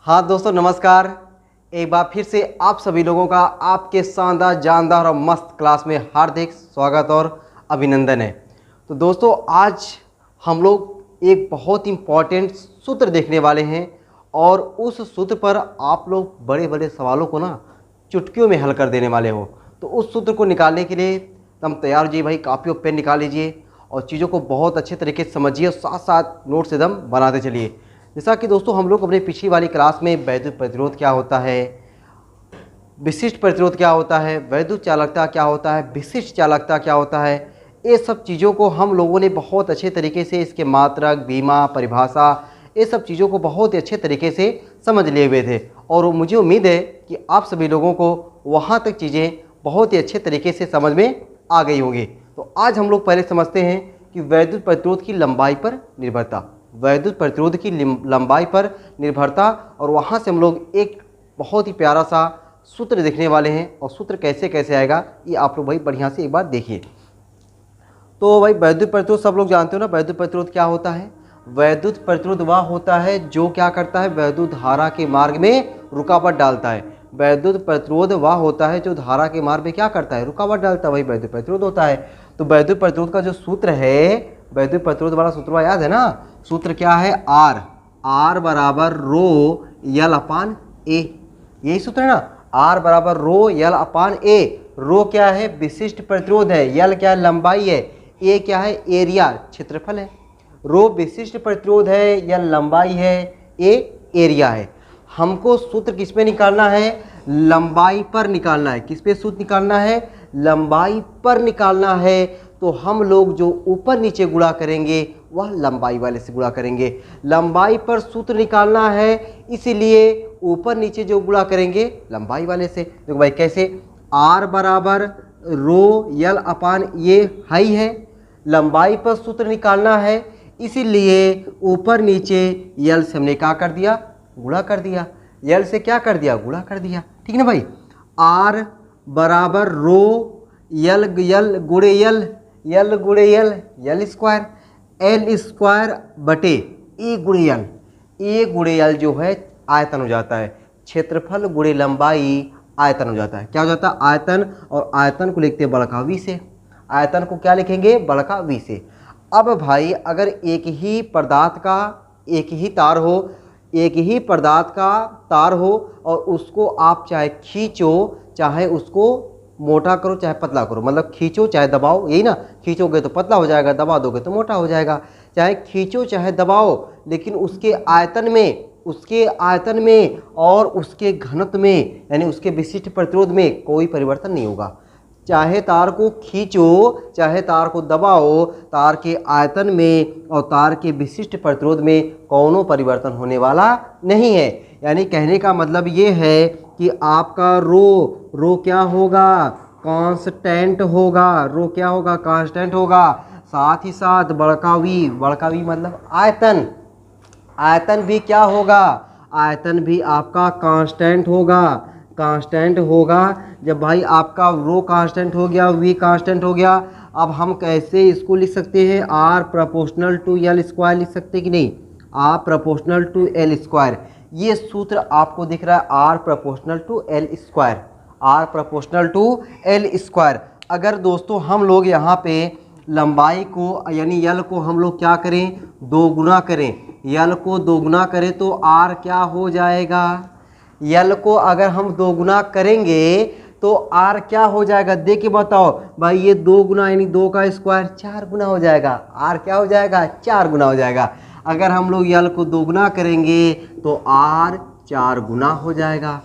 हाँ दोस्तों नमस्कार। एक बार फिर से आप सभी लोगों का आपके शानदार जानदार और मस्त क्लास में हार्दिक स्वागत और अभिनंदन है। तो दोस्तों आज हम लोग एक बहुत इम्पॉर्टेंट सूत्र देखने वाले हैं और उस सूत्र पर आप लोग बड़े बड़े सवालों को ना चुटकियों में हल कर देने वाले हो। तो उस सूत्र को निकालने के लिए तुम तैयार होइए भाई, कापी और पेन निकाल लीजिए और चीज़ों को बहुत अच्छे तरीके से समझिए और साथ साथ नोट्स एकदम बनाते चलिए। जैसा कि दोस्तों हम लोग अपने पिछली वाली क्लास में वैद्युत प्रतिरोध क्या होता है, विशिष्ट प्रतिरोध क्या होता है, वैद्युत चालकता क्या होता है, विशिष्ट चालकता क्या होता है, ये सब चीज़ों को हम लोगों ने बहुत अच्छे तरीके से इसके मात्रक, बीमा, परिभाषा, ये सब चीज़ों को बहुत ही अच्छे तरीके से समझ लिए हुए थे और मुझे उम्मीद है कि आप सभी लोगों को वहाँ तक चीज़ें बहुत ही अच्छे तरीके से समझ में आ गई होंगी। तो आज हम लोग पहले समझते हैं कि वैद्युत प्रतिरोध की लंबाई पर निर्भरता, वैद्युत प्रतिरोध की लंबाई पर निर्भरता, और वहाँ से हम लोग एक बहुत ही प्यारा सा सूत्र देखने वाले हैं। और सूत्र कैसे कैसे आएगा ये आप लोग भाई बढ़िया से एक बार देखिए। तो भाई वैद्युत प्रतिरोध सब लोग जानते हो ना, वैद्युत प्रतिरोध क्या होता है। वैद्युत प्रतिरोध वह होता है जो क्या करता है, वैद्युत धारा के मार्ग में रुकावट डालता है। वैद्युत प्रतिरोध वह होता है जो धारा के मार्ग में क्या करता है, रुकावट डालता है, वही वैद्युत प्रतिरोध होता है। तो वैद्युत प्रतिरोध का जो सूत्र है, वैद्युत प्रतिरोध वाला सूत्र याद है ना, सूत्र क्या है, आर बराबर रो यल अपान ए, यही सूत्र है ना, आर बराबर रो यल अपान ए। रो क्या है, विशिष्ट प्रतिरोध है, यल क्या है, लंबाई है, ए क्या है, एरिया, क्षेत्रफल है। रो विशिष्ट प्रतिरोध है, यल लंबाई है, ए एरिया है। हमको सूत्र किस पे निकालना है, लंबाई पर निकालना है। किस पे सूत्र निकालना है, लंबाई पर निकालना है। तो हम लोग जो ऊपर नीचे गुणा करेंगे वह लंबाई वाले से गुणा करेंगे। लंबाई पर सूत्र निकालना है, इसीलिए ऊपर नीचे जो गुणा करेंगे लंबाई वाले से। देखो भाई कैसे, आर बराबर रो यल अपान ये हाई है, लंबाई पर सूत्र निकालना है, इसीलिए ऊपर नीचे यल से हमने क्या कर दिया, गुणा कर दिया। यल से क्या कर दिया, गुणा कर दिया, ठीक है ना भाई। आर बराबर रो यल यल गुणे यल, यल गुणे यल, यल स्क्वायर, एल स्क्वायर बटे ए गुणे यल। ए गुणे यल जो है आयतन हो जाता है, क्षेत्रफल गुणे लंबाई आयतन हो जाता है। क्या हो जाता है, आयतन। और आयतन को लिखते हैं बड़का वी से, आयतन को क्या लिखेंगे, बड़का वी से। अब भाई अगर एक ही पदार्थ का एक ही तार हो, एक ही पदार्थ का तार हो और उसको आप चाहे खींचो चाहे उसको मोटा करो चाहे पतला करो, मतलब खींचो चाहे दबाओ, यही ना, खींचोगे तो पतला हो जाएगा, दबा दोगे तो मोटा हो जाएगा। चाहे खींचो चाहे दबाओ, लेकिन उसके आयतन में, उसके आयतन में और उसके घनत्व में यानी उसके विशिष्ट प्रतिरोध में कोई परिवर्तन नहीं होगा। चाहे तार को खींचो चाहे तार को दबाओ, तार के आयतन में और तार के विशिष्ट प्रतिरोध में कौनो परिवर्तन होने वाला नहीं है। यानी कहने का मतलब ये है कि आपका रो क्या होगा, कांस्टेंट होगा। रो क्या होगा, कांस्टेंट होगा। साथ ही साथ बड़का वी मतलब आयतन, आयतन भी क्या होगा, आयतन भी आपका कांस्टेंट होगा, कांस्टेंट होगा। जब भाई आपका रो कांस्टेंट हो गया, वी कांस्टेंट हो गया, अब हम कैसे इसको लिख सकते हैं, R proportional to L square लिख सकते हैं कि नहीं, R proportional to L square. ये सूत्र आपको दिख रहा है, R proportional to L square, R proportional to L square. अगर दोस्तों हम लोग यहाँ पे लंबाई को यानी यल को हम लोग क्या करें, दो गुना करें, यल को दो गुना करें तो आर क्या हो जाएगा, यल को अगर हम दो गुना करेंगे तो आर क्या हो जाएगा, देख के बताओ भाई। ये दो गुना यानी दो का स्क्वायर चार गुना हो जाएगा, आर क्या हो जाएगा, चार गुना हो जाएगा। अगर हम लोग यल को दो गुना करेंगे तो आर चार गुना हो जाएगा।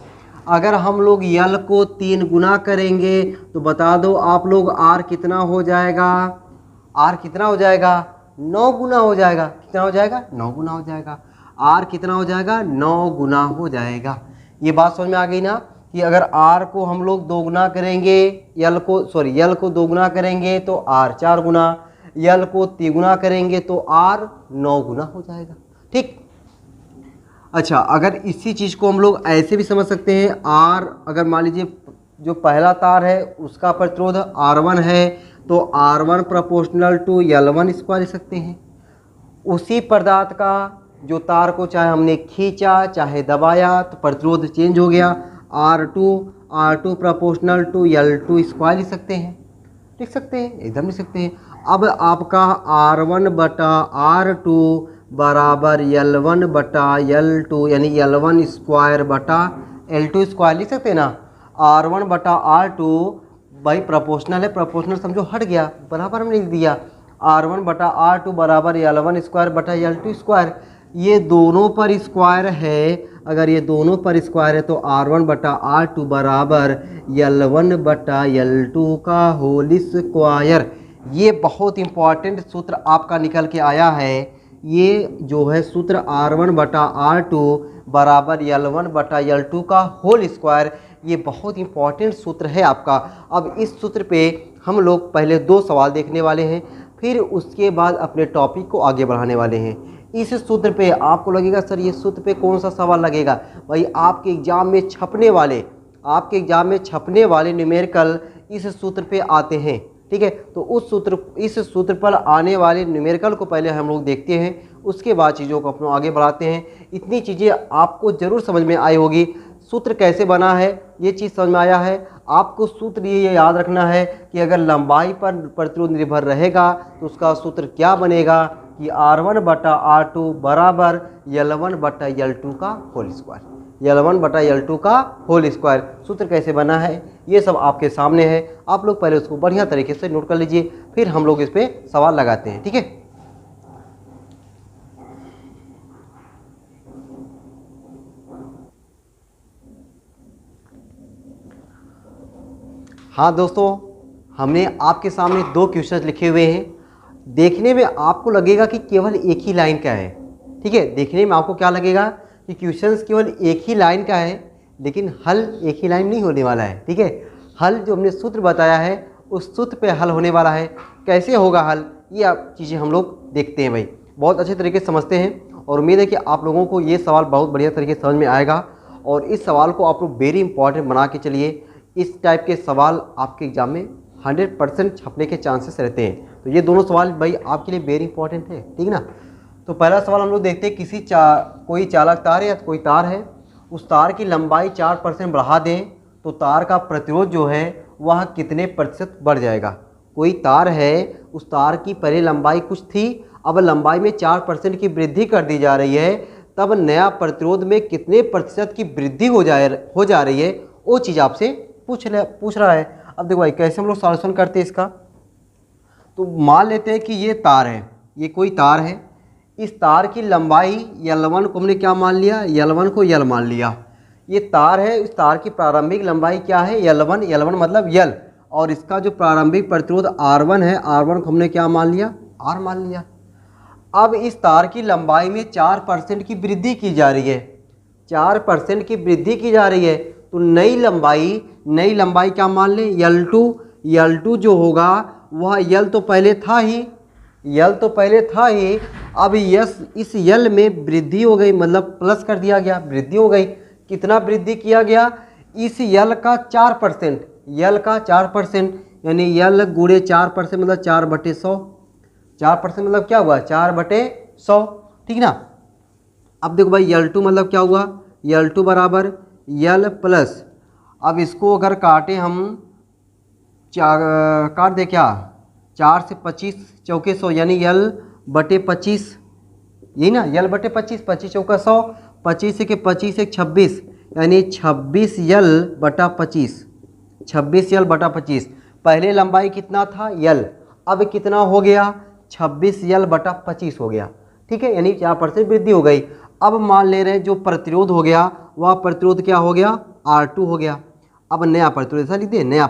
अगर हम लोग यल को तीन गुना करेंगे तो बता दो आप लोग आर कितना हो जाएगा, आर कितना हो जाएगा, नौ गुना हो जाएगा। कितना हो जाएगा, नौ गुना हो जाएगा। आर कितना हो जाएगा, नौ गुना हो जाएगा। ये बात समझ में आ गई ना कि अगर आर को हम लोग दो गुना करेंगे, यल को दो गुना करेंगे तो आर चार गुना, यल को तिगुना करेंगे तो आर नौ गुना हो जाएगा। ठीक। अच्छा, अगर इसी चीज़ को हम लोग ऐसे भी समझ सकते हैं, आर अगर मान लीजिए जो पहला तार है उसका प्रतिरोध R1 है तो R1 proportional to L1 square लिख सकते हैं। उसी पदार्थ का जो तार को चाहे हमने खींचा चाहे दबाया तो प्रतिरोध चेंज हो गया। R2 proportional to L2 square लिख सकते हैं, लिख सकते हैं, एकदम लिख सकते हैं। अब आपका R1 बटा R2 बराबर L1 बटा L2 यानी L1 स्क्वायर बटा L2 स्क्वायर लिख सकते हैं ना। R1 बटा R2 भाई प्रोपोर्शनल है, प्रोपोर्शनल समझो हट गया, बराबर हमने लिख दिया। R1 बटा R2 बराबर L1 स्क्वायर बटा L2 स्क्वायर। ये दोनों पर स्क्वायर है, अगर ये दोनों पर स्क्वायर है तो R1 बटा R2 बराबर L1 बटा L2 का होल स्क्वायर। ये बहुत इंपॉर्टेंट सूत्र आपका निकल के आया है। ये जो है सूत्र R1 बटा R2 बराबर L1 बटा L2 का होल स्क्वायर, ये बहुत इंपॉर्टेंट सूत्र है आपका। अब इस सूत्र पे हम लोग पहले 2 सवाल देखने वाले हैं, फिर उसके बाद अपने टॉपिक को आगे बढ़ाने वाले हैं। इस सूत्र पे आपको लगेगा सर ये सूत्र पे कौन सा सवाल लगेगा, भाई आपके एग्ज़ाम में छपने वाले न्यूमेरिकल इस सूत्र पे आते हैं, ठीक है। तो इस सूत्र पर आने वाले न्यूमेरिकल को पहले हम लोग देखते हैं, उसके बाद चीज़ों को अपना आगे बढ़ाते हैं। इतनी चीज़ें आपको ज़रूर समझ में आई होगी। सूत्र कैसे बना है ये चीज़ समझ में आया है। आपको सूत्र ये याद रखना है कि अगर लंबाई पर प्रतिरोध निर्भर रहेगा तो उसका सूत्र क्या बनेगा कि R1 बटा R2 बराबर L1 बटा L2 का होल स्क्वायर। L1 बटा L2 का होल स्क्वायर सूत्र कैसे बना है ये सब आपके सामने है। आप लोग पहले उसको बढ़िया तरीके से नोट कर लीजिए, फिर हम लोग इस पर सवाल लगाते हैं, ठीक है। हाँ दोस्तों, हमने आपके सामने 2 क्वेश्चन लिखे हुए हैं। देखने में आपको लगेगा कि केवल एक ही लाइन का है, ठीक है। देखने में आपको क्या लगेगा कि क्वेश्चंस केवल एक ही लाइन का है, लेकिन हल एक ही लाइन नहीं होने वाला है, ठीक है। हल जो हमने सूत्र बताया है उस सूत्र पे हल होने वाला है। कैसे होगा हल ये आप चीज़ें हम लोग देखते हैं भाई, बहुत अच्छे तरीके से समझते हैं। और उम्मीद है कि आप लोगों को ये सवाल बहुत बढ़िया तरीके से समझ में आएगा और इस सवाल को आप लोग वेरी इंपॉर्टेंट बना के चलिए। इस टाइप के सवाल आपके एग्जाम में 100% छपने के चांसेस रहते हैं। तो ये दोनों सवाल भाई आपके लिए वेरी इंपॉर्टेंट है, ठीक ना। तो पहला सवाल हम लोग देखते हैं, कोई चालक तार है या कोई तार है, उस तार की लंबाई 4% बढ़ा दें तो तार का प्रतिरोध जो है वह कितने प्रतिशत बढ़ जाएगा। कोई तार है, उस तार की पहले लंबाई कुछ थी, अब लंबाई में 4% की वृद्धि कर दी जा रही है, तब नया प्रतिरोध में कितने प्रतिशत की वृद्धि हो जा रही है, वो चीज़ आपसे पूछ रहा है। अब देखो भाई कैसे हम लोग सॉल्यूशन करते हैं इसका। तो मान लेते हैं कि ये तार है, ये कोई तार है, इस तार की लंबाई L1 को हमने क्या मान लिया, L1 को L मान लिया। ये तार है, इस तार की प्रारंभिक लंबाई क्या है L1 मतलब L, और इसका जो प्रारंभिक प्रतिरोध R1 है, R1 को हमने क्या मान लिया, R मान लिया। अब इस तार की लंबाई में 4% की वृद्धि की जा रही है, 4% की वृद्धि की जा रही है। तो नई लंबाई क्या मान लें L2 जो होगा वह L तो पहले था ही, अब इस L में वृद्धि हो गई, मतलब प्लस कर दिया गया, वृद्धि हो गई। कितना वृद्धि किया गया, इस L का 4%, यानी L गुणे 4% मतलब 4/100, 4% मतलब क्या हुआ 4/100, ठीक ना। अब देखो भाई L2 मतलब क्या हुआ, L2 बराबर L प्लस, अब इसको अगर काटे हम काट दे क्या, 4 से 25 चौके 100 यानी L/25, यही ना, L/25, 25 चौका 100, 25 के 25 एक 26 यानी 26L/25, 26L/25। पहले लंबाई कितना था L, अब कितना हो गया 26L/25 हो गया, ठीक है, यानी 4% वृद्धि हो गई। अब मान ले रहे हैं जो प्रतिरोध हो गया वह प्रतिरोध क्या हो गया R2 हो गया। अब नया प्रतिरोध ऐसा लिखते हैं, नया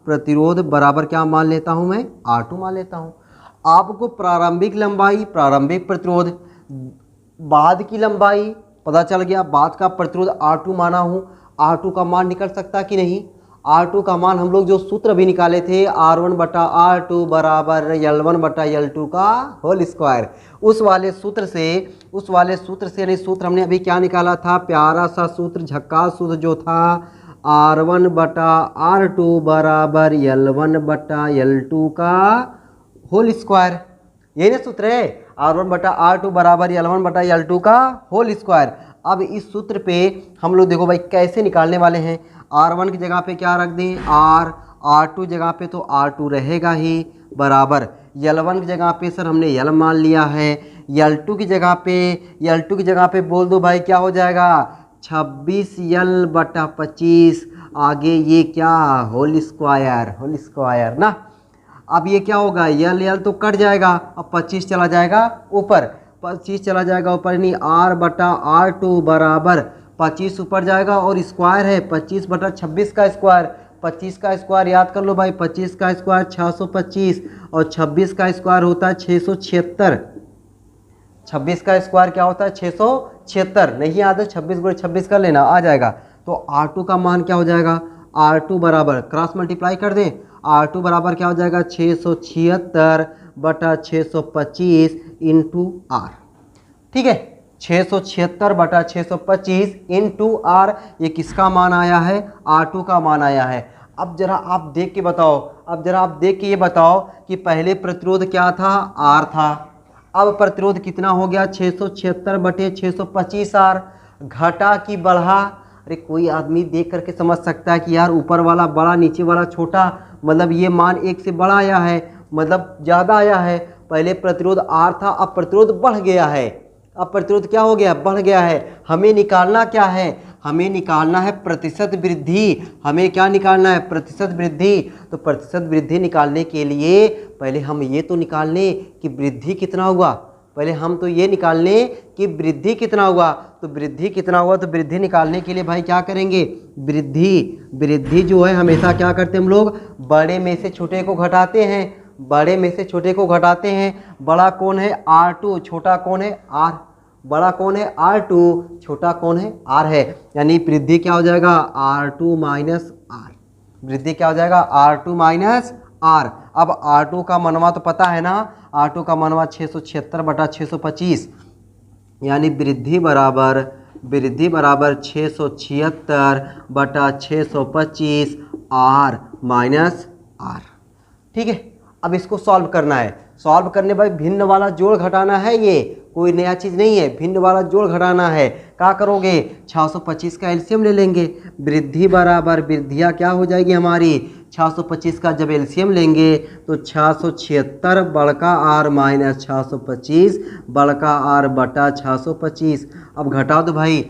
प्रतिरोध बराबर क्या मान लेता हूँ मैं, R2 मान लेता हूँ। आपको प्रारंभिक लंबाई, प्रारंभिक प्रतिरोध, बाद की लंबाई पता चल गया, बाद का प्रतिरोध R2 माना हूँ, R2 का मान निकल सकता कि नहीं। R2 का मान हम लोग जो सूत्र भी निकाले थे R1 बटा R2 बराबर L1 बटा L2 का होल स्क्वायर, उस वाले सूत्र से यानी सूत्र हमने अभी क्या निकाला था, प्यारा सा सूत्र, झक्कास सूत्र जो था R1 बटा R2 बराबर L1 बटा L2 का होल स्क्वायर। यही ना सूत्र है, R1 बटा R2 बराबर L1 बटा L2 का होल स्क्वायर। अब इस सूत्र पे हम लोग देखो भाई कैसे निकालने वाले हैं। R1 की जगह पे क्या रख दें R, R2 जगह पे तो R2 रहेगा ही बराबर L1 की जगह पे सर हमने L मान लिया है, L2 की जगह पे बोल दो भाई क्या हो जाएगा 26L बटा 25, आगे ये क्या होल स्क्वायर ना। अब ये क्या होगा L तो कट जाएगा, अब 25 चला जाएगा ऊपर, 25 चला जाएगा ऊपर नहीं R बटा R2 बराबर 25 ऊपर जाएगा और स्क्वायर है 25 बटा 26 का स्क्वायर। 25 का स्क्वायर याद कर लो भाई, 25 का स्क्वायर 625 और 26 का स्क्वायर होता है 676। 26 का स्क्वायर क्या होता है 676, नहीं याद है 26 गुणे 26 कर लेना आ जाएगा। तो R2 का मान क्या हो जाएगा R2 बराबर क्रॉस मल्टीप्लाई कर दें, R2 बराबर क्या हो जाएगा 676 बटा 625 इंटू R। ठीक है 676 बटा 625 इंटू R, ये किसका मान आया है R2 का मान आया है। अब जरा आप देख के बताओ, कि पहले प्रतिरोध क्या था R था, अब प्रतिरोध कितना हो गया 676 बटे 625 R। घटा कि बढ़ा, अरे कोई आदमी देख करके समझ सकता है कि यार ऊपर वाला बड़ा नीचे वाला छोटा, मतलब ये मान एक से बड़ा आया है, मतलब ज़्यादा आया है। पहले प्रतिरोध R था, अब प्रतिरोध बढ़ गया है, अब प्रतिरोध क्या हो गया बढ़ गया है। हमें निकालना क्या है, हमें निकालना है प्रतिशत वृद्धि। हमें क्या निकालना है प्रतिशत वृद्धि। तो प्रतिशत वृद्धि निकालने के लिए पहले हम ये तो निकाल लें कि वृद्धि कितना हुआ, पहले हम तो ये निकाल लें कि वृद्धि कितना हुआ। तो वृद्धि कितना हुआ, तो वृद्धि निकालने के लिए भाई क्या करेंगे वृद्धि जो है हमेशा क्या करते हैं हम लोग बड़े में से छोटे को घटाते हैं, बड़े में से छोटे को घटाते हैं। बड़ा कौन है R2, छोटा कौन है R, बड़ा कौन है R2, छोटा कौन है R है। यानी वृद्धि क्या हो जाएगा R2 माइनस R, वृद्धि क्या हो जाएगा R2 माइनस R। अब R2 का मनवा तो पता है ना, R2 का मनवा 676 बटा 625, यानी वृद्धि बराबर 676 बटा 625 R माइनस R। ठीक है, अब इसको सॉल्व करना है। सॉल्व करने भाई भिन्न वाला जोड़ घटाना है, ये कोई नया चीज़ नहीं है, भिन्न वाला जोड़ घटाना है। क्या करोगे 625 का एलसीएम ले लेंगे, वृद्धि बराबर वृद्धियाँ क्या हो जाएगी हमारी 625 का जब एलसीएम लेंगे तो 676 बड़का R माइनस 625 बड़का R बटा 625। अब घटा दो भाई,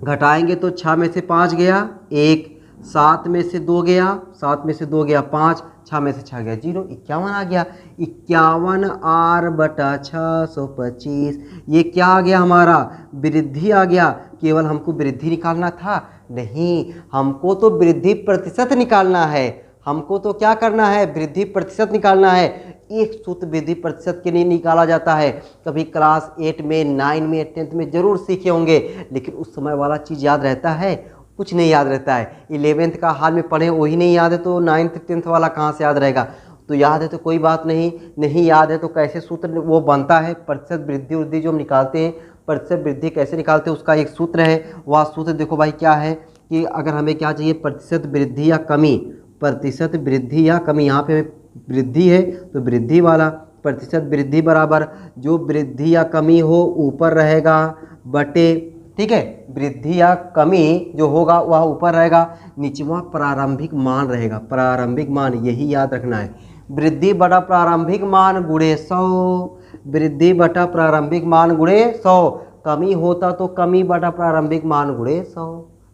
घटाएंगे तो 6 में से 5 गया 1, 7 में से 2 गया 5, 6 में से 6 गया 0, 51 आ गया। 51 R बटा 625, ये क्या आ गया हमारा वृद्धि आ गया। केवल हमको वृद्धि निकालना था, नहीं हमको तो वृद्धि प्रतिशत निकालना है, हमको तो क्या करना है वृद्धि प्रतिशत निकालना है। एक सूत्र वृद्धि प्रतिशत के लिए निकाला जाता है, कभी क्लास 8 में 9 में 10th में ज़रूर सीखे होंगे, लेकिन उस समय वाला चीज़ याद रहता है, कुछ नहीं याद रहता है। 11th का हाल में पढ़े वही नहीं याद है तो 9th 10th वाला कहाँ से याद रहेगा। तो याद है तो कोई बात नहीं, नहीं याद है तो कैसे सूत्र वो बनता है प्रतिशत वृद्धि जो हम निकालते हैं, प्रतिशत वृद्धि कैसे निकालते हैं उसका एक सूत्र है। वह सूत्र देखो भाई क्या है कि अगर हमें क्या चाहिए प्रतिशत वृद्धि या कमी, प्रतिशत वृद्धि या कमी, यहाँ पे वृद्धि है तो वृद्धि वाला प्रतिशत वृद्धि बराबर जो वृद्धि या कमी हो ऊपर रहेगा बटे, ठीक है वृद्धि या कमी जो होगा वह ऊपर रहेगा, नीचे वह प्रारंभिक मान रहेगा, प्रारंभिक मान यही याद रखना है। वृद्धि बटा प्रारंभिक मान गुणे 100, वृद्धि बटा प्रारंभिक मान गुणे 100, कमी होता तो कमी बटा प्रारंभिक मान गुणे 100।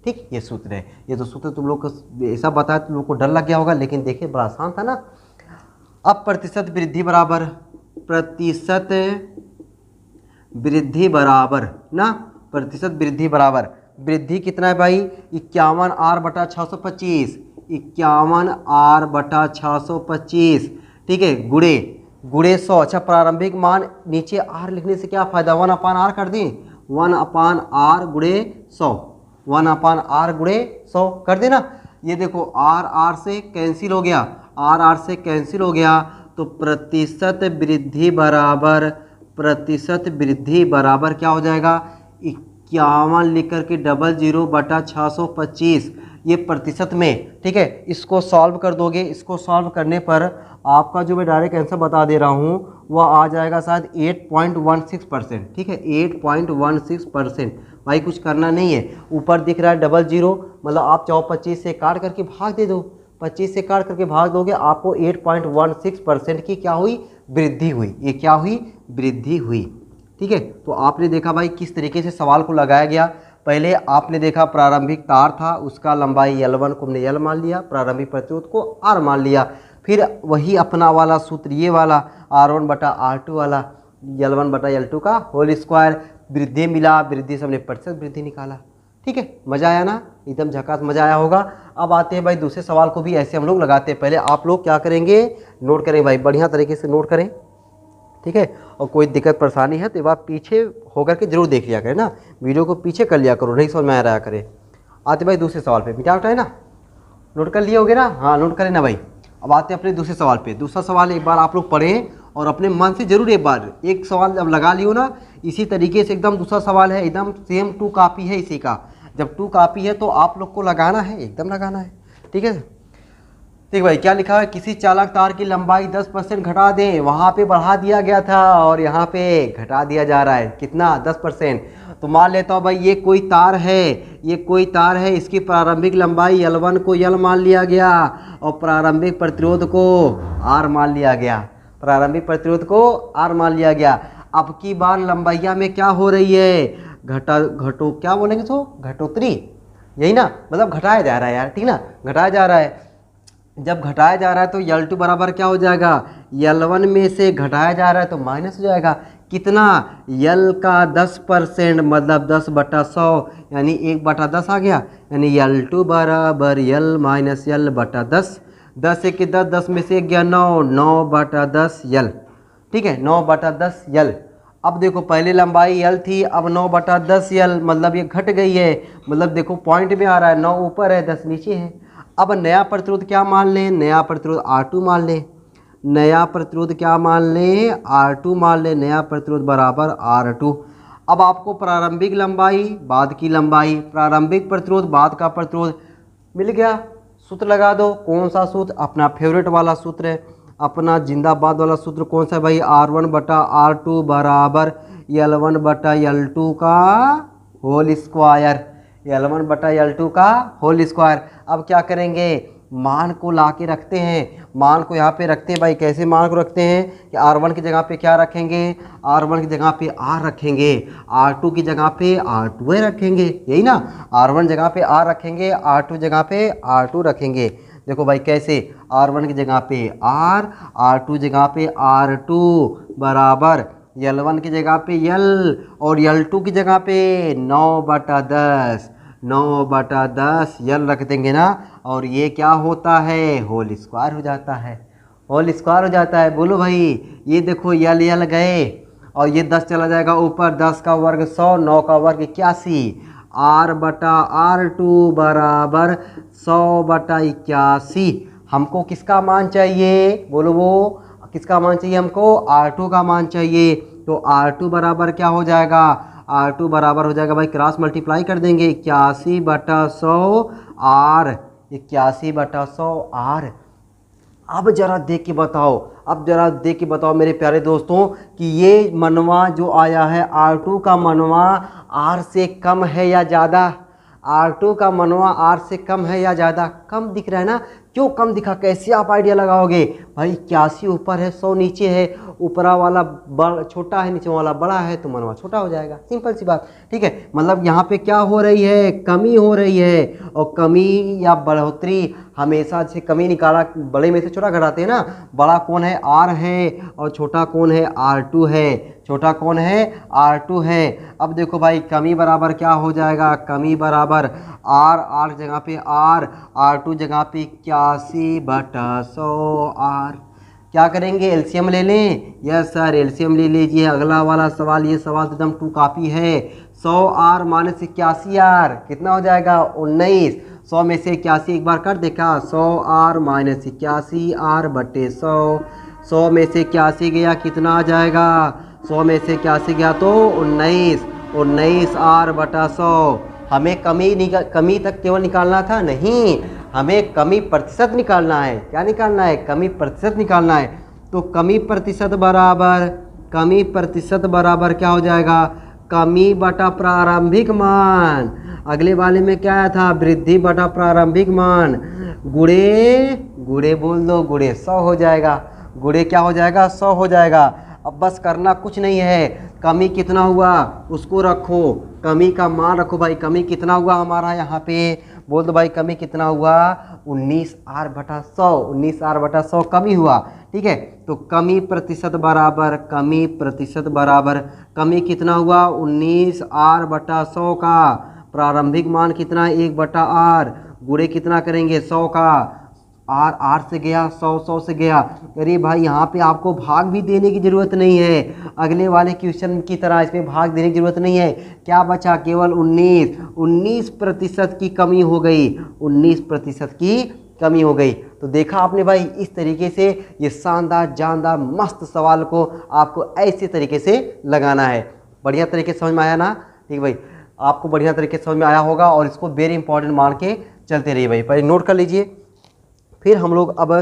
ठीक, ये सूत्र है। ये तो सूत्र तुम लोग को ऐसा बताया तुम लोग को डर लग गया होगा, लेकिन देखिए बड़ा आसान था ना। अब प्रतिशत वृद्धि बराबर प्रतिशत वृद्धि बराबर ना, प्रतिशत वृद्धि बराबर वृद्धि कितना है भाई 51 R बटा 625, 51 R बटा 625, ठीक है गुणे 100। अच्छा प्रारंभिक मान नीचे R लिखने से क्या फ़ायदा, 1/R कर दें, 1/R गुणे 100, 1/R गुणे 100 कर देना। ये देखो R से कैंसिल हो गया, R से कैंसिल हो गया, तो प्रतिशत वृद्धि बराबर क्या हो जाएगा 51 लिख करके 00 बटा 625, ये प्रतिशत में, ठीक है। इसको सॉल्व कर दोगे, इसको सॉल्व करने पर आपका जो मैं डायरेक्ट आंसर बता दे रहा हूँ वह आ जाएगा शायद 8.16%, ठीक है, 8.16%। भाई कुछ करना नहीं है, ऊपर दिख रहा है डबल जीरो, मतलब आप चाहो 25 से काट करके भाग दे दो, 25 से काट करके भाग दोगे, आपको 8.16% की क्या हुई, वृद्धि हुई। ये क्या हुई, वृद्धि हुई, ठीक है। तो आपने देखा भाई किस तरीके से सवाल को लगाया गया। पहले आपने देखा प्रारंभिक तार था, उसका लंबाई L1 को हमने L मान लिया, प्रारंभिक प्रतिरोध को R मान लिया। फिर वही अपना वाला सूत्र ये वाला R1 बटा R2 वाला, L1 बटा L2 का होल स्क्वायर, वृद्धि मिला, वृद्धि से हमने प्रतिशत वृद्धि निकाला, ठीक है। मज़ा आया ना, एकदम झकास मज़ा आया होगा। अब आते हैं भाई दूसरे सवाल को भी ऐसे हम लोग लगाते हैं। पहले आप लोग क्या करेंगे, नोट करें भाई, बढ़िया तरीके से नोट करें, ठीक है। और कोई दिक्कत परेशानी है तो आप पीछे होकर के जरूर देख लिया करें ना, वीडियो को पीछे कर लिया करो, नहीं समझ में आ रहा करे। आते भाई दूसरे सवाल पे, मिटा उठा है ना, नोट कर लिए होगे ना, हाँ नोट करें ना भाई। अब आते हैं अपने दूसरे सवाल पे। दूसरा सवाल एक बार आप लोग पढ़ें और अपने मन से जरूर एक बार, एक सवाल जब लगा लियो ना इसी तरीके से एकदम दूसरा सवाल है, एकदम सेम 2 कॉपी है इसी का। जब 2 कॉपी है तो आप लोग को लगाना है, एकदम लगाना है, ठीक है। ठीक भाई, क्या लिखा है, किसी चालक तार की लंबाई 10% घटा दें, वहाँ पे बढ़ा दिया गया था और यहाँ पे घटा दिया जा रहा है, कितना, 10%। तो मान लेता हूँ भाई ये कोई तार है, ये कोई तार है, इसकी प्रारंभिक लंबाई L1 को L मान लिया गया और प्रारंभिक प्रतिरोध को R मान लिया गया, प्रारंभिक प्रतिरोध को R मान लिया गया। अब की बार लंबाइया में क्या हो रही है, घटो क्या बोलेंगे, तो घटोत्तरी, यही ना, मतलब घटाया जा रहा है यार, ठीक ना, घटाया जा रहा है। जब घटाया जा रहा है तो L2 बराबर क्या हो जाएगा, L1 में से घटाया जा रहा है तो माइनस हो जाएगा, कितना, L का 10%, मतलब 10/100, यानी 1/10 आ गया, यानी L2 बराबर L माइनस L बटा 10, 10 एक 10, 10 में से 1 गया 9, 9/10 L, ठीक है, 9/10 L। अब देखो पहले लंबाई L थी, अब 9/10 L, मतलब ये घट गई है, मतलब देखो पॉइंट में आ रहा है, 9 ऊपर है 10 नीचे है। अब नया प्रतिरोध क्या मान लें, नया प्रतिरोध R2 मान लें, नया प्रतिरोध क्या मान लें, R2 मान लें, नया प्रतिरोध बराबर R2। अब आपको प्रारंभिक लंबाई बाद की लंबाई, प्रारंभिक प्रतिरोध बाद का प्रतिरोध मिल गया, सूत्र लगा दो। कौन सा सूत्र, अपना फेवरेट वाला सूत्र है, अपना जिंदाबाद वाला सूत्र कौन सा है भाई, R1 बटा R2 बराबर L1 बटा L2 का होल स्क्वायर, L1 बटा L2 का होल स्क्वायर। अब क्या करेंगे, मान को ला के रखते हैं, मान को यहाँ पे रखते हैं भाई, कैसे मान को रखते हैं कि R1 की जगह पे क्या रखेंगे, R1 की जगह पे R रखेंगे, R2 की जगह पे R2 रखेंगे, यही ना, R1 जगह पे R रखेंगे, R2 जगह पे R2 रखेंगे। देखो भाई कैसे, R1 की जगह पे R, R2 जगह पे R2 बराबर L1 की जगह पे L और L2 की जगह पे 9/10, 9/10 L रख देंगे ना, और ये क्या होता है, होल स्क्वायर हो जाता है, होल स्क्वायर हो जाता है। बोलो भाई, ये देखो L गए और ये 10 चला जाएगा ऊपर, 10 का वर्ग 100, 9 का वर्ग 81, R बटा R2 बराबर 100/81। हमको किसका मान चाहिए, बोलो वो किसका मान चाहिए, हमको R2 का मान चाहिए। तो R2 बराबर क्या हो जाएगा, R2 बराबर हो जाएगा भाई, क्रॉस मल्टीप्लाई कर देंगे, 81/100 R, 81/100 R। अब जरा देख के बताओ, अब जरा देख के बताओ मेरे प्यारे दोस्तों कि ये मनवा जो आया है R2 का मनवा R से कम है या ज़्यादा, R2 का मनवा R से कम है या ज़्यादा, कम दिख रहा है ना। क्यों कम दिखा, कैसे आप आइडिया लगाओगे भाई, 81 ऊपर है 100 नीचे है, ऊपरा वाला छोटा है नीचे वाला बड़ा है तो मनवा छोटा हो जाएगा, सिंपल सी बात, ठीक है। मतलब यहाँ पे क्या हो रही है, कमी हो रही है, और कमी या बढ़ोतरी हमेशा से कमी निकाला, बड़े में से छोटा घटाते हैं ना, बड़ा कौन है R है और छोटा कौन है R2 है, छोटा कौन है R2 है। अब देखो भाई कमी बराबर क्या हो जाएगा, कमी बराबर R जगह पे R, R2 जगह पे 81/100 R। क्या करेंगे, एलसीएम ले लें, यस सर एलसीएम ले लीजिए। अगला वाला सवाल, ये सवाल एकदम 2 कॉपी है, 100R माइनस 81R कितना हो जाएगा, 19, 100 में से 81 एक बार कर देखा, 100R माइनस 81R बटे 100, 100 में से 81 गया कितना आ जाएगा, 100 में से 81 गया तो 19, 19R बटा 100, हमें कमी तक केवल निकालना था, नहीं, हमें कमी प्रतिशत निकालना है। क्या निकालना है? कमी प्रतिशत निकालना है। तो कमी प्रतिशत बराबर क्या हो जाएगा? कमी बटा प्रारंभिक मान। अगले वाले में क्या आया था? वृद्धि बटा प्रारंभिक मान, गुणे बोल दो, गुणे 100 हो जाएगा। गुणे क्या हो जाएगा? 100 हो जाएगा। अब बस करना कुछ नहीं है, कमी कितना हुआ उसको रखो, कमी का मान रखो भाई। कमी कितना हुआ हमारा यहाँ पे? बोल दो भाई, कमी कितना हुआ? 19R बटा 100, 19R/100 कमी हुआ। ठीक है, तो कमी प्रतिशत बराबर कमी कितना हुआ? 19R/100 का। प्रारंभिक मान कितना? 1/R। गुणे कितना करेंगे? 100 का। R से गया, 100 से गया। अरे भाई यहाँ पे आपको भाग भी देने की ज़रूरत नहीं है, अगले वाले क्वेश्चन की तरह इसमें भाग देने की ज़रूरत नहीं है। क्या बचा? केवल 19% की कमी हो गई, 19% की कमी हो गई। तो देखा आपने भाई, इस तरीके से ये शानदार जानदार मस्त सवाल को आपको ऐसे तरीके से लगाना है। बढ़िया तरीके से समझ में आया ना? ठीक भाई, आपको बढ़िया तरीके से समझ में आया होगा और इसको वेरी इंपॉर्टेंट मान के चलते रहिए भाई। पहले नोट कर लीजिए, फिर हम लोग अब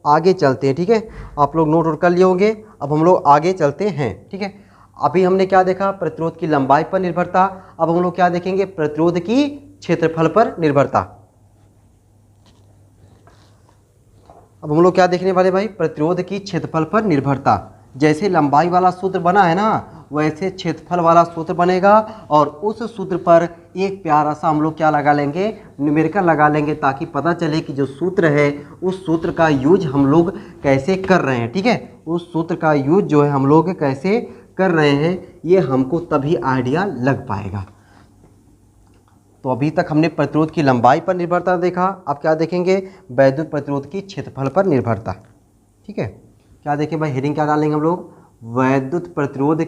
आगे चलते हैं। ठीक है, आप लोग नोट कर लिए होंगे। अब हम लोग आगे चलते हैं। ठीक है, अभी हमने क्या देखा? प्रतिरोध की लंबाई पर निर्भरता। अब हम लोग क्या देखेंगे? प्रतिरोध की क्षेत्रफल पर निर्भरता। अब हम लोग क्या देखने वाले भाई? प्रतिरोध की क्षेत्रफल पर निर्भरता। जैसे लंबाई वाला सूत्र बना है ना, वैसे क्षेत्रफल वाला सूत्र बनेगा और उस सूत्र पर एक प्यारा सा हम लोग क्या लगा लेंगे? न्यूमेरिकल लगा लेंगे, ताकि पता चले कि जो सूत्र है उस सूत्र का यूज हम लोग कैसे कर रहे हैं। ठीक है, उस सूत्र का यूज जो है हम लोग कैसे कर रहे हैं, ये हमको तभी आइडिया लग पाएगा। तो अभी तक हमने प्रतिरोध की लंबाई पर निर्भरता देखा। अब क्या देखेंगे? वैद्युत प्रतिरोध की क्षेत्रफल पर निर्भरता। ठीक है, क्या देखें भाई? हेडिंग क्या डालेंगे हम लोग? वैद्युत प्रतिरोध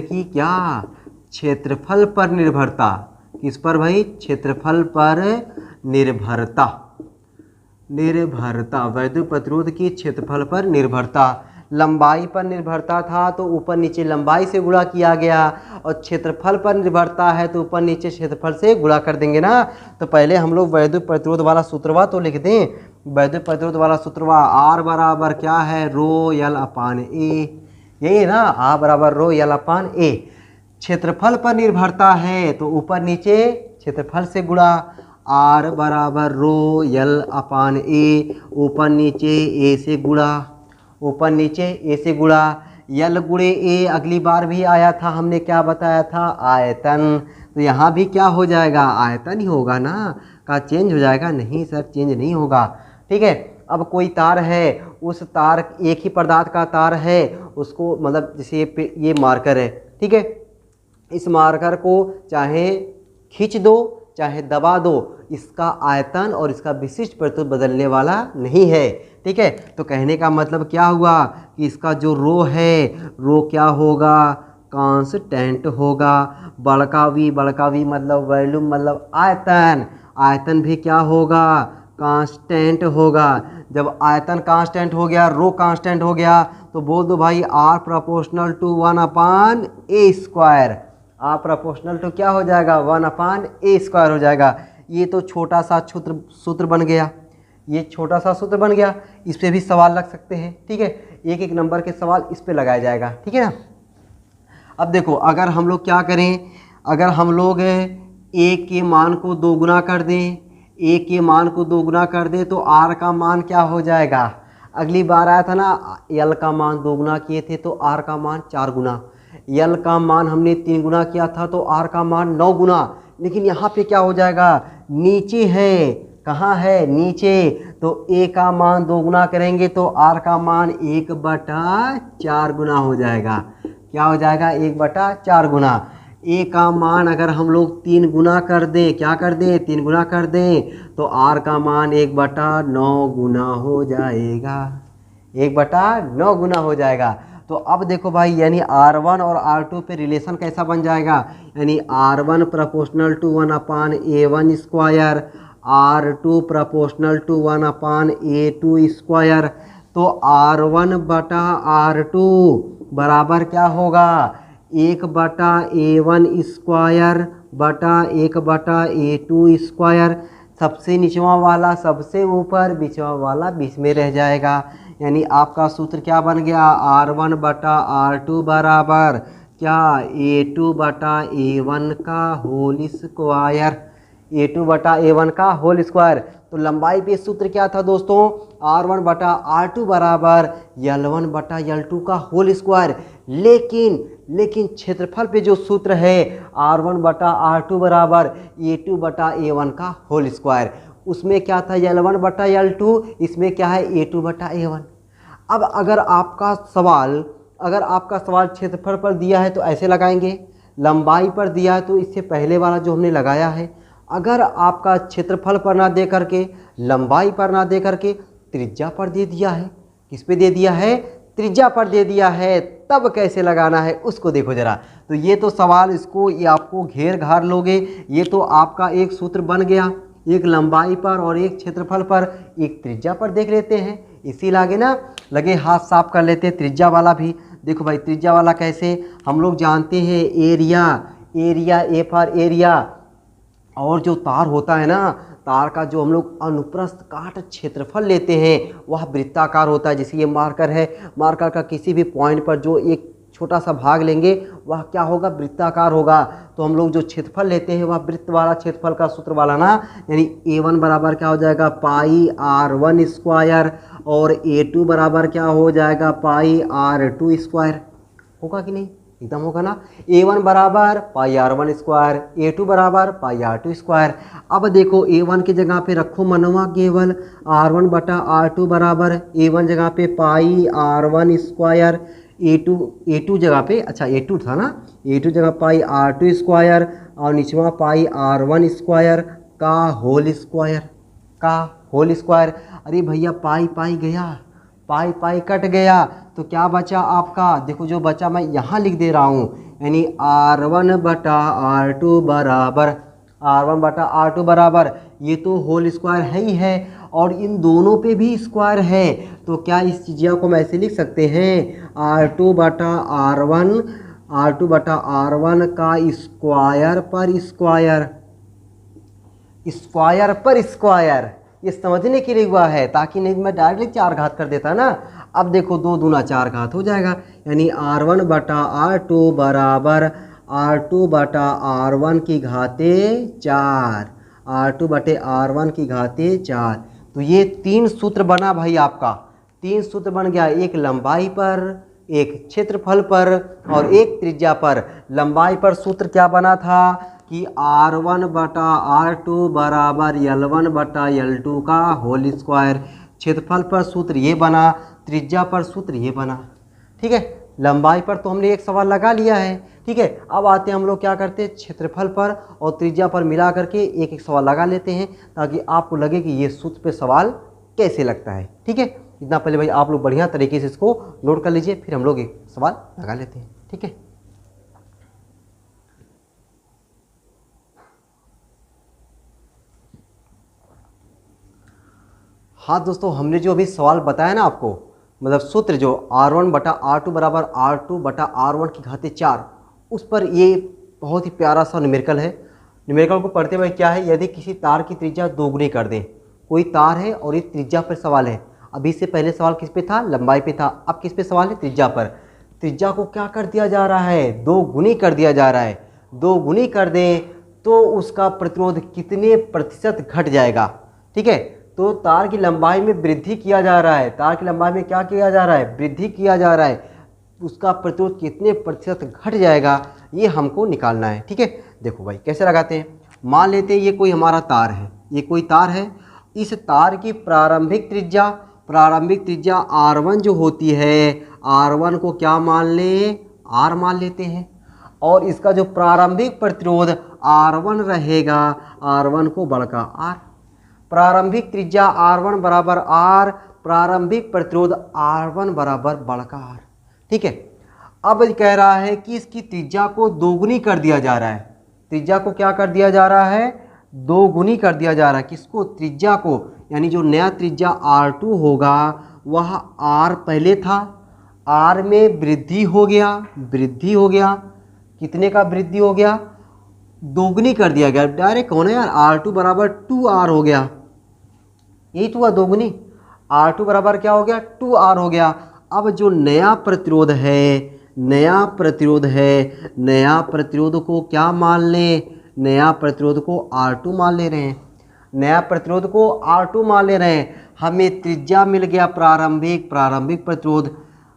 की क्या? क्षेत्रफल पर निर्भरता। किस पर भाई? क्षेत्रफल पर निर्भरता। वैद्युत प्रतिरोध की क्षेत्रफल पर निर्भरता। लंबाई पर निर्भरता था तो ऊपर नीचे लंबाई से गुणा किया गया, और क्षेत्रफल पर निर्भरता है तो ऊपर नीचे क्षेत्रफल से गुणा कर देंगे ना। तो पहले हम लोग वैद्युत प्रतिरोध वाला सूत्रवा तो लिख दें। वैद्युत प्रतिरोध वाला सूत्रवा R बराबर क्या है? ρL/A। यही है ना, R बराबर ρL/A। क्षेत्रफल पर निर्भरता है तो ऊपर नीचे क्षेत्रफल से गुणा, R बराबर ρL/A। ऊपर नीचे A से गुणा, ऊपर नीचे A से गुणा, L गुणे A अगली बार भी आया था, हमने क्या बताया था? आयतन। तो यहाँ भी क्या हो जाएगा? आयतन ही होगा ना। का चेंज हो जाएगा? नहीं सर, चेंज नहीं होगा। ठीक है, अब कोई तार है, उस तार एक ही पदार्थ का तार है, उसको मतलब जैसे ये मार्कर है। ठीक है, इस मार्कर को चाहे खींच दो चाहे दबा दो, इसका आयतन और इसका विशिष्ट प्रतिरोध बदलने वाला नहीं है। ठीक है, तो कहने का मतलब क्या हुआ कि इसका जो रो है, रो क्या होगा? कांस्टेंट होगा। बड़का वी मतलब वॉल्यूम मतलब आयतन, आयतन भी क्या होगा? कांस्टेंट होगा। जब आयतन कांस्टेंट हो गया, रो कांस्टेंट हो गया, तो बोल दो भाई R proportional to 1/A²। R proportional to क्या हो जाएगा? 1/A² हो जाएगा। ये तो छोटा सा सूत्र बन गया, ये छोटा सा सूत्र बन गया। इस पे भी सवाल लग सकते हैं। ठीक है, एक एक नंबर के सवाल इस पे लगाया जाएगा। ठीक है ना। अब देखो, अगर हम लोग क्या करें, अगर हम लोग A के मान को 2 गुना कर दें, A के मान को 2 गुना कर दें तो R का मान क्या हो जाएगा? अगली बार आया था ना, L का मान 2 गुना किए थे तो R का मान 4 गुना, L का मान हमने 3 गुना किया था तो R का मान 9 गुना। लेकिन यहाँ पे क्या हो जाएगा? नीचे है, कहाँ है? नीचे। तो A का मान 2 गुना करेंगे तो R का मान 1/4 गुना हो जाएगा। क्या हो जाएगा? 1/4 गुना। A का मान अगर हम लोग 3 गुना कर दें, क्या कर दें? 3 गुना कर दें, तो R का मान 1/9 गुना हो जाएगा। 1/9 गुना हो जाएगा। तो अब देखो भाई, यानी R1 और R2 पे रिलेशन कैसा बन जाएगा? यानी R1 proportional to 1/A1², R2 proportional to 1/A2²। तो R1/R2 बराबर क्या होगा, 1/A1² बटा 1/A2²। सबसे निचवा वाला सबसे ऊपर, बीचवा वाला बीच में रह जाएगा। यानी आपका सूत्र क्या बन गया, R1/R2 बराबर क्या, A2/A1 का होल स्क्वायर, A2/A1 का होल स्क्वायर। तो लंबाई पे सूत्र क्या था दोस्तों, R1/R2 बराबर L1/L2 का होल स्क्वायर। लेकिन क्षेत्रफल पे जो सूत्र है R1/R2 बराबर A2/A1 का होल स्क्वायर, उसमें क्या था L1/L2, इसमें क्या है A2/A1। अब अगर आपका सवाल क्षेत्रफल पर दिया है तो ऐसे लगाएंगे, लंबाई पर दिया है तो इससे पहले वाला जो हमने लगाया है। अगर आपका क्षेत्रफल पर ना दे करके, लंबाई पर ना दे करके त्रिज्या पर दे दिया है, किस पे दे दिया है, त्रिज्या पर दे दिया है, तब कैसे लगाना है उसको देखो जरा। तो ये तो सवाल, इसको ये आपको घेर घार लोगे, ये तो आपका एक सूत्र बन गया, एक लंबाई पर और एक क्षेत्रफल पर, एक त्रिज्या पर देख लेते हैं। इसी लगे हाथ साफ कर लेते हैं त्रिज्या वाला भी। देखो भाई त्रिज्या वाला कैसे, हम लोग जानते हैं एरिया, ए फॉर एरिया, और जो तार होता है ना, तार का जो हम लोग अनुप्रस्थ काट क्षेत्रफल लेते हैं वह वृत्ताकार होता है। जैसे ये मार्कर है, मार्कर का किसी भी पॉइंट पर जो एक छोटा सा भाग लेंगे वह क्या होगा, वृत्ताकार होगा। तो हम लोग जो क्षेत्रफल लेते हैं वह वृत्त वाला क्षेत्रफल का सूत्र वाला ना, यानी A1 बराबर क्या हो जाएगा, πr1² और A2 बराबर क्या हो जाएगा, πr2²। होगा कि नहीं, एकदम होगा ना। A1 बराबर πr1², A2 बराबर πr2²। अब देखो A1 की जगह पे रखो मनवा केवल, R1/R2 बराबर A1 जगह पे πr1², A2 जगह पे, अच्छा A2 था ना, A2 जगह πr2² और निचवा πr1² का होल स्क्वायर। अरे भैया पाई गया, पाई कट गया, तो क्या बचा आपका, देखो जो बचा मैं यहाँ लिख दे रहा हूँ, यानी R1/R2 बराबर ये तो होल स्क्वायर है ही है, और इन दोनों पे भी स्क्वायर है। तो क्या इस चीज़ को हम ऐसे लिख सकते हैं, R2/R1 का स्क्वायर पर स्क्वायर। ये समझने के लिए हुआ है, ताकि नहीं मैं डायरेक्टली 4 घात कर देता ना। अब देखो 2 दूना 4 घात हो जाएगा, यानी R1/R2 बराबर R2/R1 की घाते 4, R2/R1 की घाते 4। तो ये 3 सूत्र बना भाई आपका, 3 सूत्र बन गया, एक लंबाई पर, एक क्षेत्रफल पर और एक त्रिज्या पर। लंबाई पर सूत्र क्या बना था कि R1/R2 बराबर L1/L2 का होल स्क्वायर। क्षेत्रफल पर सूत्र ये बना, त्रिज्या पर सूत्र ये बना। ठीक है, लंबाई पर तो हमने एक सवाल लगा लिया है। ठीक है, अब आते हैं हम लोग क्या करते हैं, क्षेत्रफल पर और त्रिज्या पर मिला करके एक एक सवाल लगा लेते हैं, ताकि आपको लगे कि ये सूत्र पे सवाल कैसे लगता है। ठीक है, इतना पहले भाई आप लोग बढ़िया तरीके से इसको नोट कर लीजिए, फिर हम लोग एक सवाल लगा लेते हैं। ठीक है, हाँ दोस्तों, हमने जो अभी सवाल बताया ना आपको, मतलब सूत्र जो R1/R2 बराबर R2/R1 की घाते 4, उस पर ये बहुत ही प्यारा सा न्यूमेरिकल है। न्यूमेरिकल को पढ़ते हुए क्या है, यदि किसी तार की त्रिज्या 2 गुनी कर दें, कोई तार है और ये त्रिज्या पर सवाल है। अभी से पहले सवाल किस पे था, लंबाई पे था, अब किस पे सवाल है, त्रिज्या पर। त्रिज्या को क्या कर दिया जा रहा है, 2 गुनी कर दिया जा रहा है। 2 गुनी कर दें तो उसका प्रतिरोध कितने प्रतिशत घट जाएगा। ठीक है, तो तार की लंबाई में वृद्धि किया जा रहा है, तार की लंबाई में क्या किया जा रहा है, वृद्धि किया जा रहा है, उसका प्रतिरोध कितने प्रतिशत घट जाएगा, ये हमको निकालना है। ठीक है, देखो भाई कैसे लगाते हैं। मान लेते हैं ये कोई हमारा तार है, ये कोई तार है, इस तार की प्रारंभिक त्रिज्या R1 जो होती है, R1 को क्या मान ले, R मान लेते हैं, और इसका जो प्रारंभिक प्रतिरोध R1 रहेगा, R1 को बड़का R। प्रारंभिक त्रिज्या R1 बराबर R, प्रारंभिक प्रतिरोध R1 बराबर बड़का R। ठीक है, अब कह रहा है कि इसकी त्रिज्या को दोगुनी कर दिया जा रहा है। त्रिज्या को क्या कर दिया जा रहा है, दो गुनी कर दिया जा रहा है। किसको? त्रिज्या को। यानी जो नया त्रिज्या R2 होगा वह R पहले था, R में वृद्धि हो गया, वृद्धि हो गया। कितने का वृद्धि हो गया? दोगुनी कर दिया गया। डायरेक्ट कौन है यार, R2 बराबर 2R हो गया। यही तो हुआ दोगुनी। R2 बराबर क्या हो गया? 2R हो गया। अब जो नया प्रतिरोध है, नया प्रतिरोध है, नया प्रतिरोध को क्या मान लें? नया प्रतिरोध को R2 मान ले रहे हैं। नया प्रतिरोध को R2 मान ले रहे हैं। हमें त्रिज्या मिल गया प्रारंभिक, प्रारंभिक प्रतिरोध।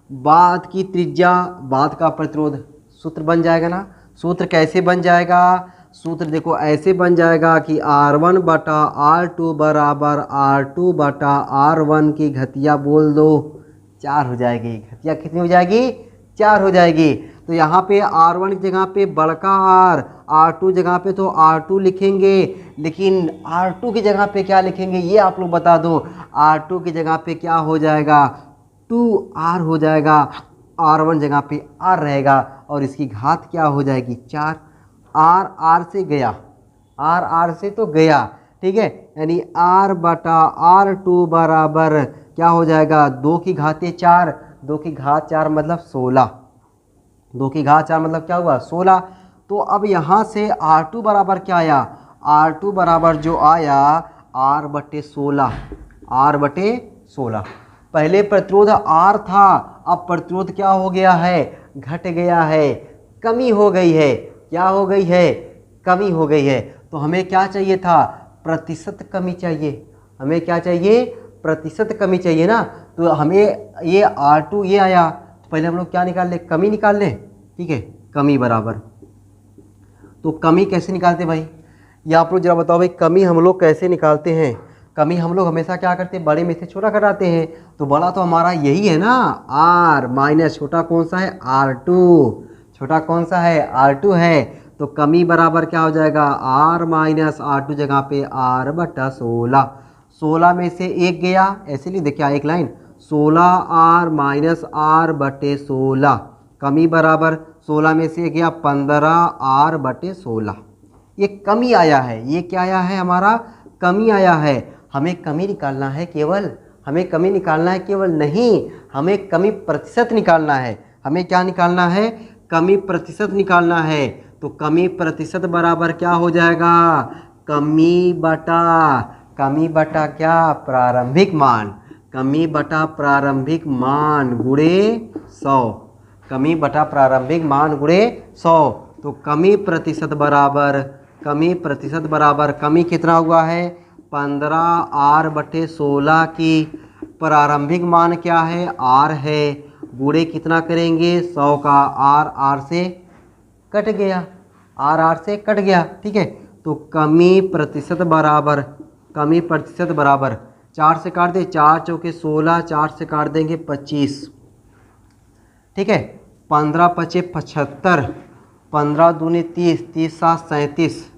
बाद की त्रिज्या, बाद का प्रतिरोध। सूत्र बन जाएगा ना। सूत्र कैसे बन जाएगा? सूत्र देखो ऐसे बन जाएगा कि R1 बटा R2 बराबर R2 बटा R1 की घतिया बोल दो 4 हो जाएगी। घतिया कितनी हो जाएगी? 4 हो जाएगी। तो यहाँ पे R1 की जगह पे बड़का R, R2 जगह पे तो R2 लिखेंगे, लेकिन R2 की जगह पे क्या लिखेंगे ये आप लोग बता दो। R2 की जगह पे क्या हो जाएगा? 2R हो जाएगा। R1 जगह पे R रहेगा और इसकी घात क्या हो जाएगी? 4। R से गया, R से तो गया, ठीक है। यानी R बटा R2 बराबर क्या हो जाएगा? 2 की घातें 4, 2 की घात 4 मतलब 16। 2 की घात 4 मतलब क्या हुआ? 16। तो अब यहाँ से R2 बराबर क्या आया? R2 बराबर जो आया R बटे 16, R बटे 16। पहले प्रतिरोध R था, अब प्रतिरोध क्या हो गया है? घट गया है, कमी हो गई है। क्या हो गई है? कमी हो गई है। तो हमें क्या चाहिए था? प्रतिशत कमी चाहिए। हमें क्या चाहिए? प्रतिशत कमी चाहिए ना। तो हमें ये R2 ये आया, तो पहले हम लोग क्या निकाल लें? कमी निकाल लें, ठीक है। कमी बराबर, तो कमी कैसे निकालते भाई? ये आप लोग जरा बताओ भाई, कमी हम लोग कैसे निकालते हैं? कमी हम लोग हमेशा क्या करते हैं? बड़े में से छोटा कराते हैं। तो बड़ा तो हमारा यही है ना, R माइनस छोटा कौन सा है? R2। छोटा कौन सा है? R2 है। तो कमी बराबर क्या हो जाएगा? R माइनस R2 जगह पे R बटा 16। 16 में से एक गया, ऐसे लिख दे क्या एक लाइन, 16R माइनस R बटे 16। कमी बराबर 16 में से गया 15R बटे 16। ये कमी आया है। ये क्या आया है? हमारा कमी आया है। हमें कमी निकालना है केवल, हमें कमी निकालना है केवल नहीं, हमें कमी प्रतिशत निकालना है। हमें क्या निकालना है? कमी प्रतिशत निकालना है। तो कमी प्रतिशत बराबर क्या हो जाएगा? कमी बटा क्या? प्रारंभिक मान। कमी बटा प्रारंभिक मान गुणे 100। कमी बटा प्रारंभिक मान गुणे 100। तो कमी प्रतिशत बराबर, कमी कितना हुआ है? 15R बटे 16 की प्रारंभिक मान क्या है? R है। गुणे कितना करेंगे? 100 का। R से कट गया, R से कट गया, ठीक है। तो कमी प्रतिशत बराबर 4 से काट दे, 4 चौके 16, 4 से काट देंगे 25, ठीक है। 15 पचे 75, 15 दूनी 30, 30 7 37,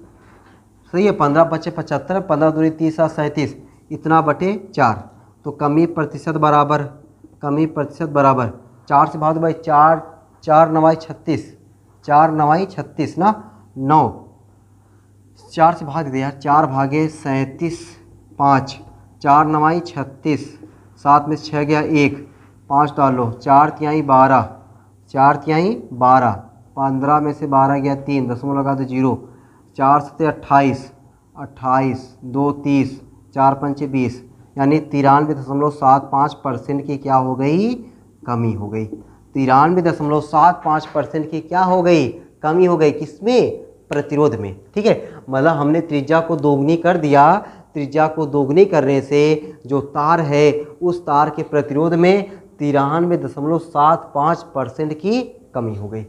सही है। 15 पचे 75, 15 दूनी 30 7 37, इतना बटे 4। तो कमी प्रतिशत बराबर 4 से भाग दो भाई, 4 9 36, 4 9 36 ना, 9 4 से भाग दे यार, 4 भागे 37 5, 4 9 36, 7 में 6 गया 1, 5 डालो, 4 तिहाई 12, 4 तिहाई 12, 15 में से 12 गया 3, दसवां लगा तो 0, 4 सत्ते 28, 28 2 30, 4 पंचे 20, यानी 93.75% की क्या हो गई? कमी हो गई। 93.75% की क्या हो गई? कमी हो गई। किसमें? प्रतिरोध में, ठीक है। मतलब हमने त्रिज्या को दोगुनी कर दिया। त्रिज्या को दोगुनी करने से जो तार है उस तार के प्रतिरोध में 93.75% की कमी हो गई,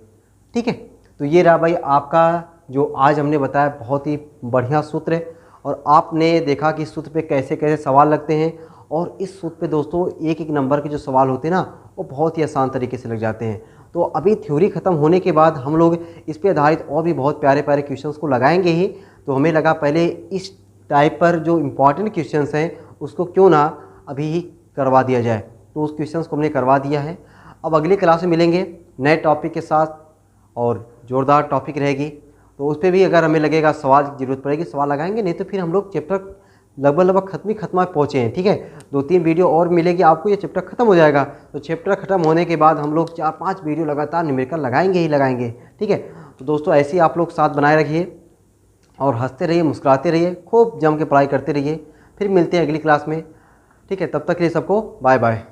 ठीक है। तो ये रहा भाई आपका जो आज हमने बताया, बहुत ही बढ़िया सूत्र है। और आपने देखा कि इस सूत्र पे कैसे कैसे सवाल लगते हैं। और इस सूत्र पे दोस्तों एक एक नंबर के जो सवाल होते हैं ना, वो बहुत ही आसान तरीके से लग जाते हैं। तो अभी थ्योरी ख़त्म होने के बाद हम लोग इस पे आधारित और भी बहुत प्यारे प्यारे क्वेश्चंस को लगाएंगे ही। तो हमें लगा पहले इस टाइप पर जो इम्पॉर्टेंट क्वेश्चंस हैं उसको क्यों ना अभी ही करवा दिया जाए। तो उस क्वेश्चंस को हमने करवा दिया है। अब अगली क्लास में मिलेंगे नए टॉपिक के साथ और ज़ोरदार टॉपिक रहेगी। तो उस पर भी अगर हमें लगेगा सवाल की ज़रूरत पड़ेगी सवाल लगाएंगे, नहीं तो फिर हम लोग चैप्टर लगभग खत्म पहुँचे हैं। ठीक है, 2-3 वीडियो और मिलेगी आपको, ये चैप्टर खत्म हो जाएगा। तो चैप्टर खत्म होने के बाद हम लोग 4-5 वीडियो लगातार न्यूमेरिकल लगाएंगे ही लगाएंगे। ठीक है, तो दोस्तों ऐसे ही आप लोग साथ बनाए रखिए और हंसते रहिए, मुस्कुराते रहिए, खूब जम के पढ़ाई करते रहिए। फिर मिलते हैं अगली क्लास में। ठीक है, तब तक के लिए सबको बाय बाय।